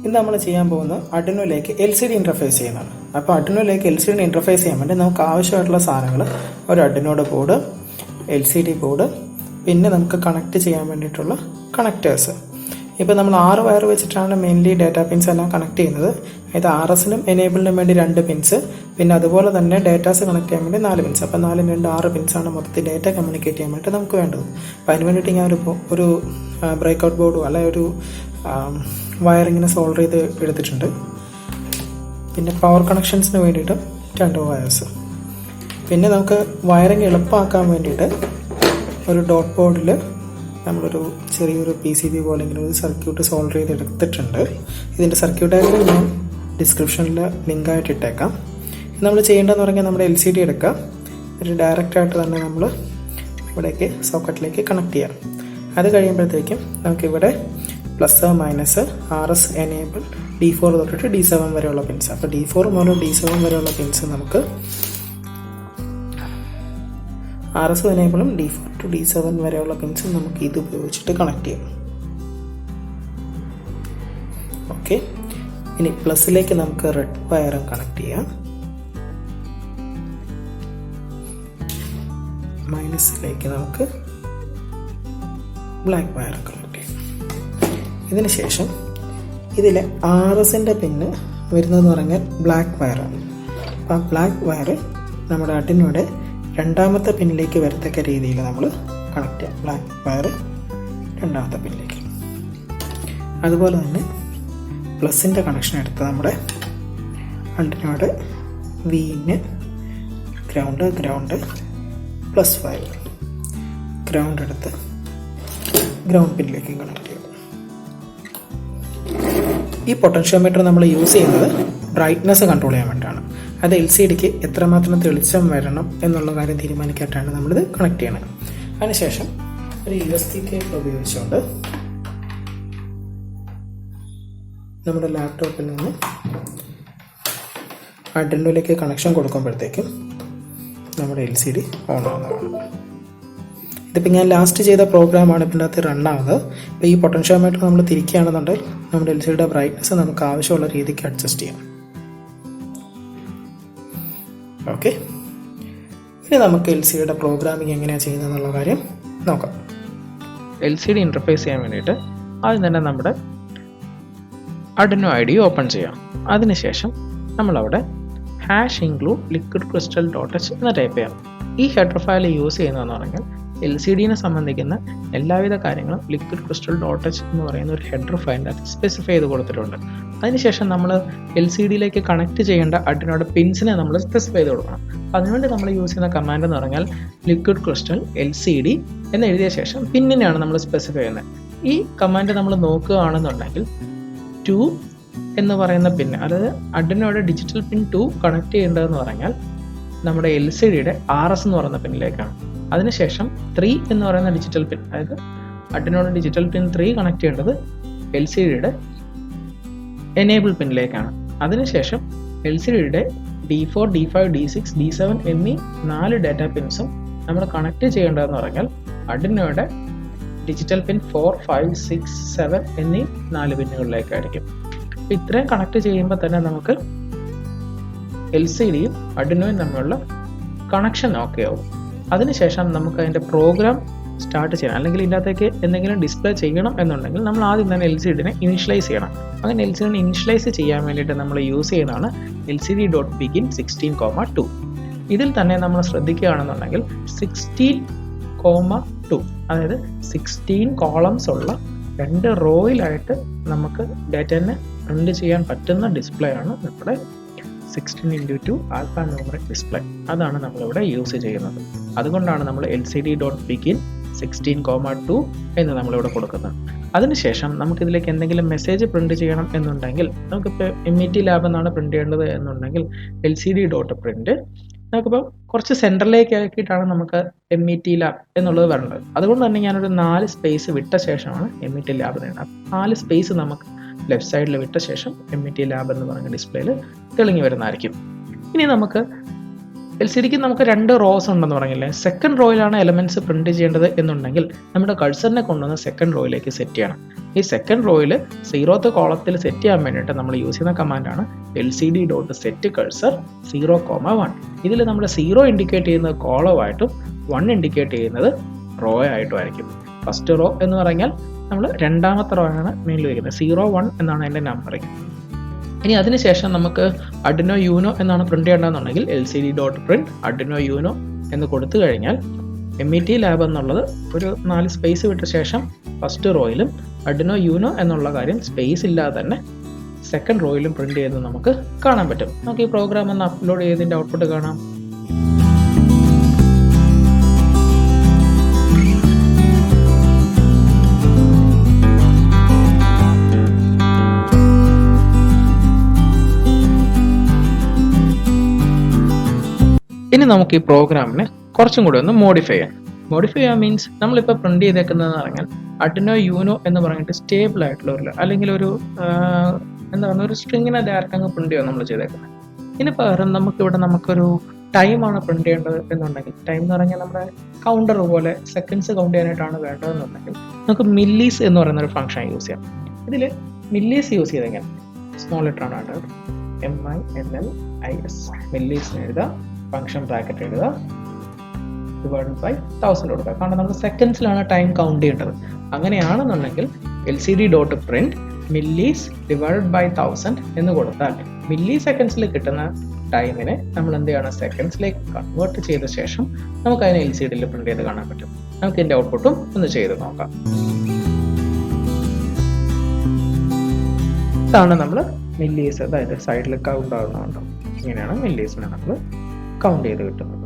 ഇന്ന് നമ്മൾ ചെയ്യാൻ പോകുന്നത് Arduinoയിലേക്ക് LCD ഇൻ്റർഫേസ് ചെയ്യുന്നതാണ്. അപ്പോൾ Arduinoയിലേക്ക് LCD ഇൻ്റർഫേസ് ചെയ്യാൻ വേണ്ടി നമുക്ക് ആവശ്യമായിട്ടുള്ള സാധനങ്ങൾ ഒരു Arduinoയുടെ ബോർഡ്, LCD ബോർഡ്, പിന്നെ നമുക്ക് കണക്ട് ചെയ്യാൻ വേണ്ടിയിട്ടുള്ള കണക്റ്റേഴ്സ്. ഇപ്പോൾ നമ്മൾ 6 വയർ വെച്ചിട്ടാണ് മെയിൻലി ഡാറ്റാ പിൻസ് എല്ലാം കണക്ട് ചെയ്യുന്നത്. ഇത് RSനും എനേബിളിനും വേണ്ടി 2 പിൻസ്, പിന്നെ അതുപോലെ തന്നെ ഡാറ്റാസ് കണക്ട് ചെയ്യാൻ വേണ്ടി 4 പിൻസ്. അപ്പോൾ 4 2 6 പിൻസാണ് മൊത്തത്തിൽ ഡാറ്റ കമ്മ്യൂണിക്കേറ്റ് ചെയ്യാൻ വേണ്ടി നമുക്ക് വേണ്ടത്. അപ്പോൾ അതിന് വേണ്ടിയിട്ട് ഞാൻ ഒരു ബ്രേക്ക് ഔട്ട് ബോർഡും അല്ലെങ്കിൽ ഒരു വയറിങ്ങിനെ സോൾവ് ചെയ്ത് എടുത്തിട്ടുണ്ട്. പിന്നെ പവർ കണക്ഷൻസിന് വേണ്ടിയിട്ട് 2 വയേഴ്സ്. പിന്നെ നമുക്ക് വയറിങ് എളുപ്പമാക്കാൻ വേണ്ടിയിട്ട് ഒരു ഡോട്ട് ബോർഡിൽ നമ്മളൊരു ചെറിയൊരു PCB പോലെ ഇങ്ങനെ ഒരു സർക്യൂട്ട് സോൾവ് ചെയ്ത് എടുത്തിട്ടുണ്ട്. ഇതിൻ്റെ സർക്യൂട്ട് ഡയഗ്രം ഞാൻ ഡിസ്ക്രിപ്ഷനിൽ ലിങ്കായിട്ട് ഇട്ടേക്കാം. നമ്മൾ ചെയ്യേണ്ടതെന്ന് പറഞ്ഞാൽ നമ്മുടെ LCD എടുക്കുക, ഒരു ഡയറക്റ്റായിട്ട് തന്നെ നമ്മൾ ഇവിടേക്ക് സോക്കറ്റിലേക്ക് കണക്ട് ചെയ്യാം. അത് കഴിയുമ്പോഴത്തേക്കും നമുക്കിവിടെ plus minus RS enable D4 തൊട്ടിട്ട് D7 വരെയുള്ള പിൻസ്. അപ്പോൾ D4 മുതൽ D7 വരെയുള്ള പിൻസ് നമുക്ക് RS എനേബിളും D4 to D7 വരെയുള്ള പിൻസ് നമുക്ക് ഇത് ഉപയോഗിച്ചിട്ട് കണക്ട് ചെയ്യാം. ഓക്കെ, ഇനി പ്ലസിലേക്ക് നമുക്ക് റെഡ് വയറും കണക്ട് ചെയ്യാം, മൈനസിലേക്ക് നമുക്ക് ബ്ലാക്ക് വയറും കണക്ട് ചെയ്യാം. ഇതിന് ശേഷം ഇതിലെ RSൻ്റെ പിന്ന് വരുന്നതെന്ന് പറഞ്ഞാൽ ബ്ലാക്ക് വയറാണ്. അപ്പോൾ ആ ബ്ലാക്ക് വയർ നമ്മുടെ Arduinoയുടെ രണ്ടാമത്തെ പിന്നിലേക്ക് വരത്തക്ക രീതിയിൽ നമ്മൾ കണക്ട് ചെയ്യാം. ബ്ലാക്ക് വയർ രണ്ടാമത്തെ പിന്നിലേക്ക്. അതുപോലെ തന്നെ പ്ലസിൻ്റെ കണക്ഷൻ എടുത്ത് നമ്മുടെ Arduinoയുടെ Vന് ഗ്രൗണ്ട് പ്ലസ് 5 ഗ്രൗണ്ട് എടുത്ത് ഗ്രൗണ്ട് പിന്നിലേക്ക് കണക്ട് ചെയ്യും. ഈ പൊട്ടൻഷ്യോമീറ്റർ നമ്മൾ യൂസ് ചെയ്യുന്നത് ബ്രൈറ്റ്നെസ് കൺട്രോൾ ചെയ്യാൻ വേണ്ടിയിട്ടാണ്. അത് LCDക്ക് എത്രമാത്രം തെളിച്ചം വരണം എന്നുള്ള കാര്യം തീരുമാനിക്കാനായിട്ടാണ് നമ്മളിത് കണക്ട് ചെയ്യണത്. അതിനുശേഷം ഒരു USB കേബിൾ ഉപയോഗിച്ചുകൊണ്ട് നമ്മുടെ ലാപ്ടോപ്പിൽ നിന്ന് Arduinoയിലേക്ക് കണക്ഷൻ കൊടുക്കുമ്പോഴത്തേക്കും നമ്മുടെ LCD ഓൺ ആവുന്നതാണ്. ഇതിപ്പോൾ ഞാൻ ലാസ്റ്റ് ചെയ്ത പ്രോഗ്രാമാണ് ഇതിൻ്റെ അകത്ത് റൺ ആവുന്നത്. ഇപ്പോൾ ഈ പൊട്ടൻഷ്യോമീറ്റർ നമ്മൾ തിരിക്കുകയാണെന്നുണ്ടെങ്കിൽ നമ്മുടെ LCDയുടെ ബ്രൈറ്റ്നസ് നമുക്ക് ആവശ്യമുള്ള രീതിക്ക് അഡ്ജസ്റ്റ് ചെയ്യാം. ഓക്കെ, ഇനി നമുക്ക് LCDയുടെ പ്രോഗ്രാമിംഗ് എങ്ങനെയാണ് ചെയ്യുന്നതെന്നുള്ള കാര്യം നോക്കാം. LCD ഇൻ്റർഫേസ് ചെയ്യാൻ വേണ്ടിയിട്ട് ആദ്യം തന്നെ നമ്മുടെ Arduino IDE ഓപ്പൺ ചെയ്യാം. അതിനുശേഷം നമ്മളവിടെ #include liquidcrystal.h എന്ന് ടൈപ്പ് ചെയ്യാം. ഈ ഹെഡർ ഫയൽ യൂസ് ചെയ്യുന്നതെന്ന് പറഞ്ഞാൽ LCDനെ സംബന്ധിക്കുന്ന എല്ലാവിധ കാര്യങ്ങളും liquidcrystal.h എന്ന് പറയുന്ന ഒരു ഹെഡർ ഫയലിനകത്ത് സ്പെസിഫൈ ചെയ്ത് കൊടുത്തിട്ടുണ്ട്. അതിനുശേഷം നമ്മൾ LCDയിലേക്ക് കണക്ട് ചെയ്യേണ്ട Arduinoയുടെ പിൻസിനെ നമ്മൾ സ്പെസിഫൈ ചെയ്ത് കൊടുക്കണം. അതിനുവേണ്ടി നമ്മൾ യൂസ് ചെയ്യുന്ന കമാൻഡ് എന്ന് പറഞ്ഞാൽ liquidcrystal LCD എന്ന് എഴുതിയ ശേഷം പിന്നിനെയാണ് നമ്മൾ സ്പെസിഫൈ ചെയ്യുന്നത്. ഈ കമാൻഡ് നമ്മൾ നോക്കുകയാണെന്നുണ്ടെങ്കിൽ 2 എന്ന് പറയുന്ന പിൻ, അതായത് Arduinoയുടെ ഡിജിറ്റൽ പിൻ 2 കണക്ട് ചെയ്യേണ്ടതെന്ന് പറഞ്ഞാൽ നമ്മുടെ LCDയുടെ RS എന്ന് പറയുന്ന പിന്നിലേക്കാണ്. അതിനുശേഷം 3 എന്ന് പറയുന്ന ഡിജിറ്റൽ പിൻ, അതായത് Arduinoയുടെ ഡിജിറ്റൽ പിൻ 3 കണക്ട് ചെയ്യേണ്ടത് LCDയുടെ എനേബിൾ പിന്നിലേക്കാണ്. അതിനുശേഷം LCDയുടെ D4, D5, D6, D7 എന്നീ 4 ഡാറ്റ പിൻസും നമ്മൾ കണക്ട് ചെയ്യേണ്ടതെന്ന് പറഞ്ഞാൽ Arduinoയുടെ ഡിജിറ്റൽ പിൻ 4, 5, 6, 7 എന്നീ 4 പിന്നുകളിലേക്കായിരിക്കും. അപ്പോൾ ഇത്രയും കണക്ട് ചെയ്യുമ്പോൾ തന്നെ നമുക്ക് LCDയും Arduinoയും തമ്മിലുള്ള കണക്ഷൻ ഓക്കെ ആവും. അതിനുശേഷം നമുക്ക് അതിൻ്റെ പ്രോഗ്രാം സ്റ്റാർട്ട് ചെയ്യണം, അല്ലെങ്കിൽ ഇതിനകത്തേക്ക് എന്തെങ്കിലും ഡിസ്പ്ലേ ചെയ്യണം എന്നുണ്ടെങ്കിൽ നമ്മൾ ആദ്യം തന്നെ LCDനെ ഇനിഷ്യലൈസ് ചെയ്യണം. അങ്ങനെ LCDനെ ഇനിഷ്യലൈസ് ചെയ്യാൻ വേണ്ടിയിട്ട് നമ്മൾ യൂസ് ചെയ്യുന്നതാണ് LCD.begin 16,2. ഇതിൽ തന്നെ നമ്മൾ ശ്രദ്ധിക്കുകയാണെന്നുണ്ടെങ്കിൽ 16,2, അതായത് 16 കോളംസ് ഉള്ള 2 റോയിലായിട്ട് നമുക്ക് ഡാറ്റനെ പ്രിന്റ് ചെയ്യാൻ പറ്റുന്ന ഡിസ്പ്ലേ ആണ് നമ്മുടെ 16x2 ആൽഫാ ന്യൂമറിക് ഡിസ്പ്ലേ. അതാണ് നമ്മളിവിടെ യൂസ് ചെയ്യുന്നത്. അതുകൊണ്ടാണ് നമ്മൾ LCD.begin 16,2 എന്ന് നമ്മളിവിടെ കൊടുക്കുന്നത്. അതിനുശേഷം നമുക്കിതിലേക്ക് എന്തെങ്കിലും മെസ്സേജ് പ്രിന്റ് ചെയ്യണം എന്നുണ്ടെങ്കിൽ, നമുക്കിപ്പോൾ MET ലാബ് എന്നാണ് പ്രിന്റ് ചെയ്യേണ്ടത് എന്നുണ്ടെങ്കിൽ LCD.print നമുക്കിപ്പോൾ കുറച്ച് സെൻറ്ററിലേക്ക് ആക്കിയിട്ടാണ് നമുക്ക് MET ലാബ് എന്നുള്ളത് വരേണ്ടത്. അതുകൊണ്ട് തന്നെ ഞാനൊരു 4 സ്പേസ് വിട്ട ശേഷമാണ് MET ലാബ് നേടുന്നത്. 4 സ്പേസ് നമുക്ക് ലെഫ്റ്റ് സൈഡിൽ വിട്ട ശേഷം MET ലാബ് എന്ന് പറഞ്ഞ ഡിസ്പ്ലേയിൽ തെളിഞ്ഞു വരുന്നതായിരിക്കും. ഇനി നമുക്ക് LCDക്ക് നമുക്ക് 2 റോസ് ഉണ്ടെന്ന് പറഞ്ഞില്ലേ. സെക്കൻഡ് റോയിലാണ് എലമെന്റ്സ് പ്രിന്റ് ചെയ്യേണ്ടത് എന്നുണ്ടെങ്കിൽ നമ്മുടെ കഴ്സറിനെ കൊണ്ടുവന്ന് സെക്കൻഡ് റോയിലേക്ക് സെറ്റ് ചെയ്യണം. ഈ സെക്കൻഡ് റോയിൽ 0th കോളത്തിൽ സെറ്റ് ചെയ്യാൻ വേണ്ടിയിട്ട് നമ്മൾ യൂസ് ചെയ്യുന്ന കമാൻഡാണ് LCD.setCursor 0,1. ഇതിൽ നമ്മൾ 0 ഇൻഡിക്കേറ്റ് ചെയ്യുന്നത് കോളമായിട്ടും 1 ഇൻഡിക്കേറ്റ് ചെയ്യുന്നത് റോ ആയിട്ടുമായിരിക്കും. ഫസ്റ്റ് റോ എന്ന് പറഞ്ഞാൽ നമ്മൾ രണ്ടാമത്തെ റോ ആണ് മെയിൻലി വയ്ക്കുന്നത്. 0,1 എന്നാണ് അതിൻ്റെ നമ്പറിങ്. ഇനി അതിനുശേഷം നമുക്ക് arduinoUno എന്നാണ് പ്രിന്റ് ചെയ്യേണ്ടതെന്നുണ്ടെങ്കിൽ LCD.print arduinoUno എന്ന് കൊടുത്തു കഴിഞ്ഞാൽ MET ലാബ് എന്നുള്ളത് ഒരു 4 സ്പേസ് വിട്ട ശേഷം ഫസ്റ്റ് റോയിലും arduinoUno എന്നുള്ള കാര്യം സ്പേസ് ഇല്ലാതെ തന്നെ സെക്കൻഡ് റോയിലും പ്രിന്റ് ചെയ്ത് നമുക്ക് കാണാൻ പറ്റും. നമുക്ക് ഈ പ്രോഗ്രാം ഒന്ന് അപ്ലോഡ് ചെയ്തതിൻ്റെ ഔട്ട്പുട്ട് കാണാം. ഇനി നമുക്ക് ഈ പ്രോഗ്രാമിനെ കുറച്ചും കൂടി ഒന്ന് മോഡിഫൈ ചെയ്യാം. മോഡിഫൈ ചെയ്യാൻ മീൻസ് നമ്മളിപ്പോൾ പ്രിന്റ് ചെയ്തേക്കുന്നതെന്ന് പറഞ്ഞാൽ arduinoUno എന്ന് പറഞ്ഞിട്ട് സ്റ്റേബിൾ ആയിട്ടുള്ള ഒരു അല്ലെങ്കിൽ ഒരു എന്താ പറയുക ഒരു സ്ട്രിങ്ങിനെ ഡയറക്റ്റ് അങ്ങ് പ്രിന്റ് ചെയ്യുക നമ്മൾ ചെയ്തേക്കുന്നത്. ഇതിന് പകരം നമുക്കൊരു ടൈമാണ് പ്രിന്റ് ചെയ്യേണ്ടത് എന്നുണ്ടെങ്കിൽ, ടൈം എന്ന് പറഞ്ഞാൽ നമ്മുടെ കൗണ്ടർ പോലെ സെക്കൻഡ്സ് കൗണ്ട് ചെയ്യാനായിട്ടാണ് വേണ്ടതെന്നുണ്ടെങ്കിൽ നമുക്ക് മില്ലീസ് എന്ന് പറയുന്ന ഒരു ഫംഗ്ഷൻ യൂസ് ചെയ്യാം. ഇതിൽ മില്ലീസ് യൂസ് ചെയ്തെങ്കിൽ സ്മോൾ ലെറ്റർ ആണ് വേണ്ടത്, MILLIS മില്ലീസ് എഴുതുക, ഫംഗ്ഷൻ ബ്രാക്കറ്റ് എഴുതുക, ഡിവൈഡഡ് ബൈ 1000 കൊടുക്കുക. കാരണം നമ്മൾ സെക്കൻഡ്സിലാണ് ടൈം കൗണ്ട് ചെയ്യേണ്ടത്. അങ്ങനെയാണെന്നുണ്ടെങ്കിൽ LCD.print മില്ലീസ് ഡിവൈഡഡ് ബൈ 1000 എന്ന് കൊടുത്താൽ മില്ലി സെക്കൻഡ്സിൽ കിട്ടുന്ന ടൈമിനെ നമ്മൾ എന്ത് ചെയ്യണം, സെക്കൻഡ്സിലേക്ക് കൺവേർട്ട് ചെയ്ത ശേഷം നമുക്ക് അതിനെ LCDയിൽ പ്രിന്റ് ചെയ്ത് കാണാൻ പറ്റും. നമുക്ക് ഇതിൻ്റെ ഔട്ട്പുട്ടും ഒന്ന് ചെയ്ത് നോക്കാം. ഇതാണ് നമ്മൾ മില്ലീസ്, അതായത് സൈഡിൽ കൗണ്ട് ആകുന്നുണ്ടോ, ഇങ്ങനെയാണ് മില്ലീസിനെ നമ്മൾ കൗണ്ട് ചെയ്ത് കിട്ടുന്നത്.